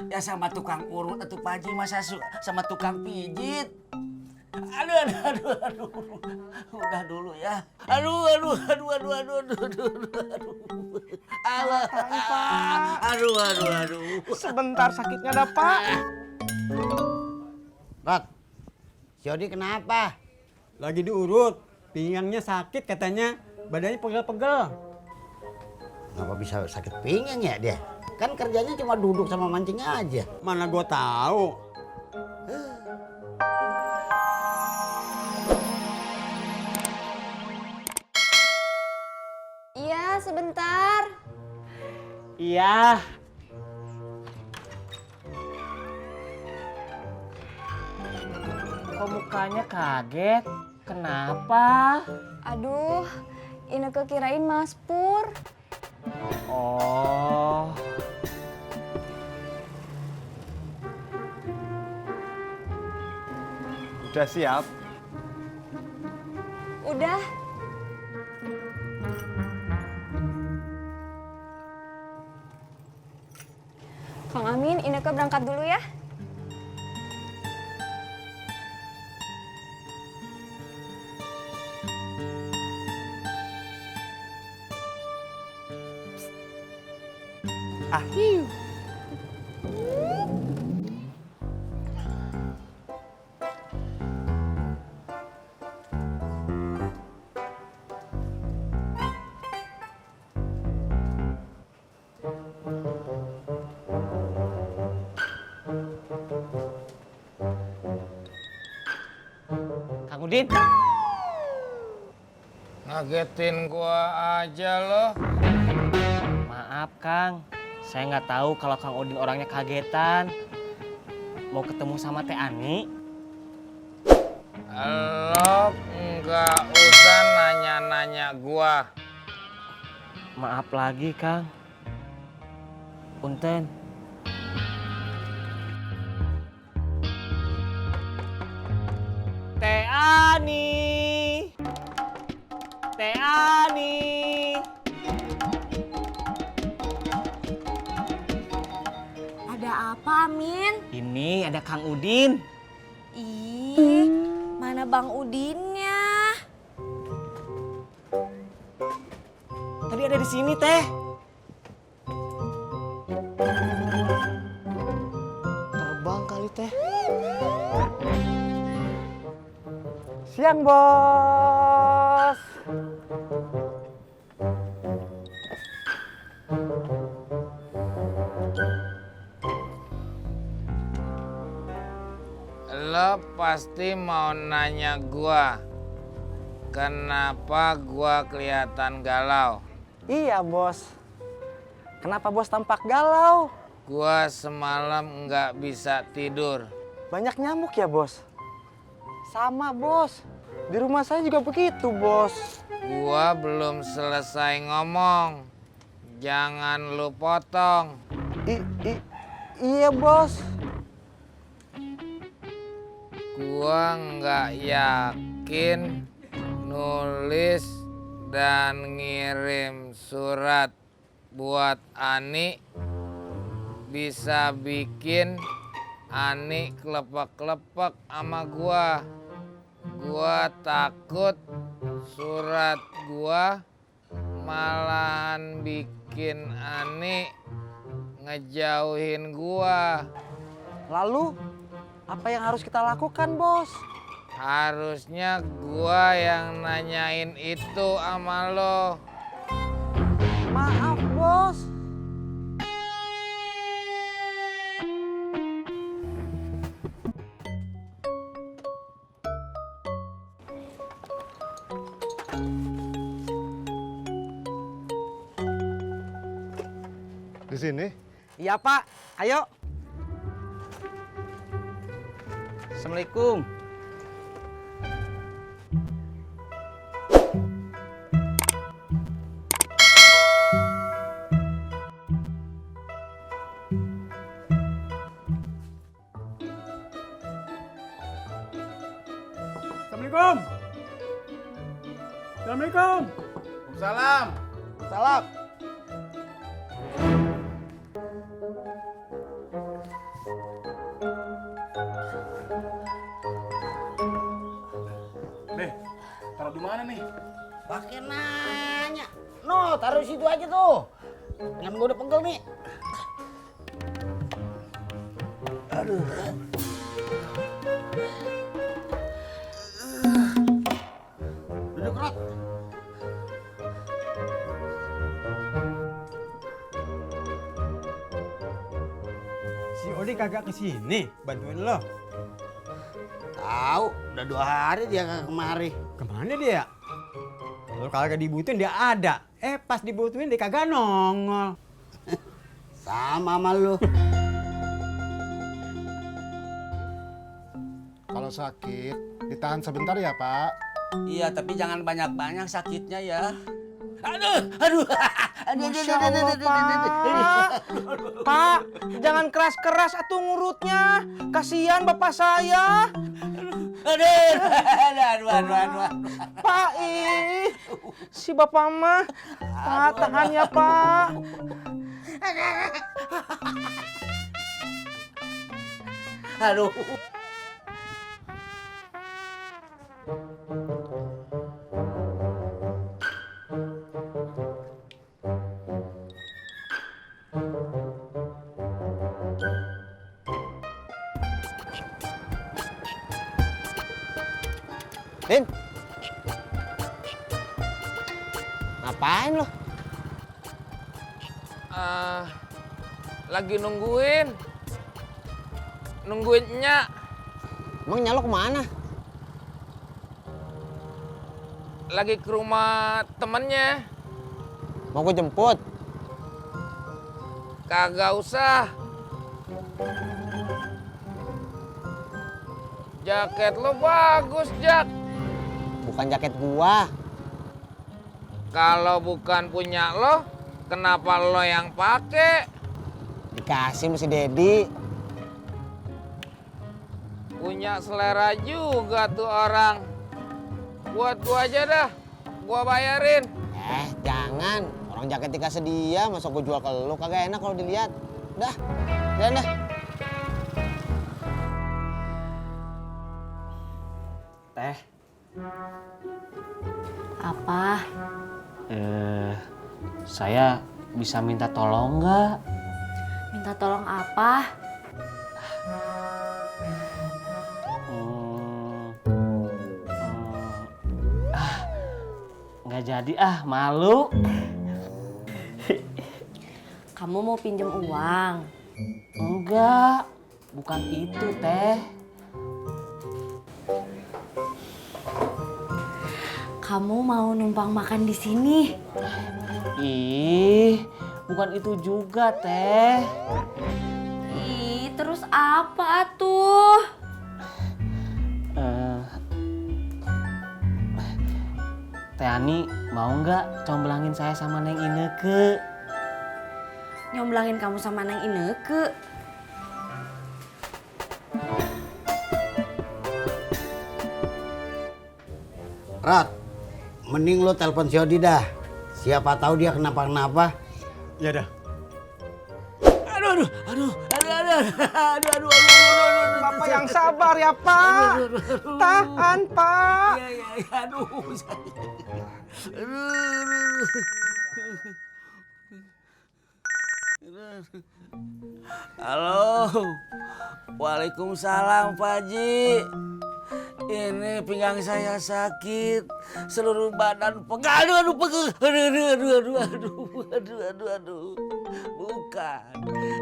Ya sama tukang urut atau Pak Haji, masa sama tukang pijit. Aduh. Udah dulu ya. Aduh. Allah. Aduh. Sebentar sakitnya dah, Pak. Rod, si Odi kenapa? Lagi diurut, pinggangnya sakit katanya, badannya pegel-pegel. Kenapa bisa sakit pinggang ya dia? Kan kerjanya cuma duduk sama mancing aja. Mana gua tahu. Iya, sebentar. Iya. Kok mukanya kaget? Kenapa? Aduh, Ineke kirain Mas Pur. Oh. Udah siap? Udah. Kang Amin, Ineke berangkat dulu ya. Kang Udin. Ngagetin gua aja loh. Maaf, Kang. Saya nggak tahu kalau Kang Udin orangnya kagetan. Mau ketemu sama Teh Ani? Lo nggak usah nanya-nanya gua. Maaf lagi, Kang. Punten. Teh Ani. Teh Ani. Ada apa, Amin? Ini ada Kang Udin. Ih, mana Bang Udinnya? Tadi ada di sini, Teh. Terbang kali, Teh. Siang, Bos. Lo pasti mau nanya gua. Kenapa gua kelihatan galau? Iya, Bos. Kenapa Bos tampak galau? Gua semalam nggak bisa tidur. Banyak nyamuk ya, Bos? Sama, Bos. Di rumah saya juga begitu, Bos. Gua belum selesai ngomong. Jangan lu potong. Iya, Bos. Gua nggak yakin nulis dan ngirim surat buat Ani bisa bikin Ani kelepek-kelepek sama gua. Gua takut surat gua malahan bikin Ani ngejauhin gua. Lalu, apa yang harus kita lakukan, Bos? Harusnya gua yang nanyain itu sama lo. Maaf, Bos. Di sini? Iya, Pak. Ayo. Assalamualaikum. Assalamualaikum. Assalamualaikum. Salam. Salam. Taruh di mana nih? Pakai nanya. No, taruh situ aja tuh. Tangan gue udah pegel nih. Aduh. Duduk, Rot. Si Odi kagak kesini bantuin lo. Tahu, udah 2 hari dia kagak kemari. Kemana dia? Kalau kagak dibutuhin dia ada. Pas dibutuhin dia kagak nongol. Sama sama lu. Kalau sakit, ditahan sebentar ya, Pak. Iya, tapi jangan banyak-banyak sakitnya ya. Aduh. Masya Allah, Pak. Pak, jangan keras-keras atuh ngurutnya. Kasihan bapak saya. Aduh. Pak, si bapak mah. Pak, tahan ya, Pak. Aduh. Din. Ngapain lo? Lagi nungguin Nyak. Emang nyalo kemana? Lagi ke rumah temennya. Mau gue jemput? Kagak usah. Jaket lo bagus, Jak. Bukan jaket gua. Kalau bukan punya lo, kenapa lo yang pakai? Dikasih mesti Dedi. Punya selera juga tuh orang. Buat gua aja dah, gua bayarin. Jangan. Orang jaket dikasih dia, masa gua jual ke lu kagak enak kalau dilihat. Dah, dah. Teh. Apa? Saya bisa minta tolong nggak? Minta tolong apa? Nggak jadi malu. Kamu mau pinjem uang? Enggak, bukan itu Teh. Kamu mau numpang makan di sini? Ih, bukan itu juga Teh. Ih, terus apa tuh? Teh Ani mau nggak comblangin saya sama Neng Ineke? Nyomblangin kamu sama Neng Ineke? Rat, mending lo telepon si Odi dah. Siapa tahu dia kenapa-kenapa. Ya dah. Aduh. Bapak yang sabar ya Pak. Tahan Pak. Iya, aduh. Halo. Waalaikumsalam Pak Haji. Ini pinggang saya sakit, seluruh badan pegal. Aduh. Bukan.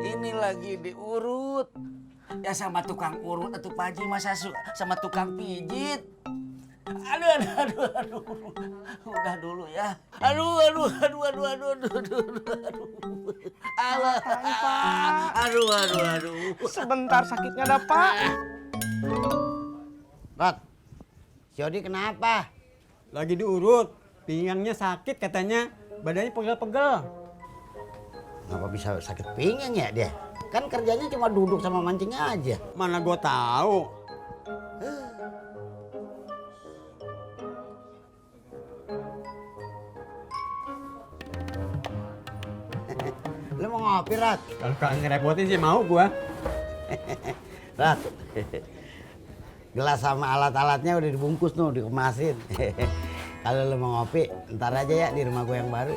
Ini lagi diurut. Ya sama tukang urut atau Pak Haji, masa sama tukang pijit. Aduh. Udah dulu ya. Aduh. Aduh. Sebentar sakitnya dah Pak. Rat, si Odi kenapa? Lagi diurut. Pinggangnya sakit katanya. Badannya pegel-pegel. Kenapa bisa sakit pinggang ya dia? Kan kerjanya cuma duduk sama mancing aja. Mana gua tahu. Lu mau ngopi, Rat? Kalau kagak ngerepotin sih mau gua. Rat, gelas sama alat-alatnya udah dibungkus tuh, dikemasin. Kalau lo mau ngopi, ntar aja ya di rumah gue yang baru.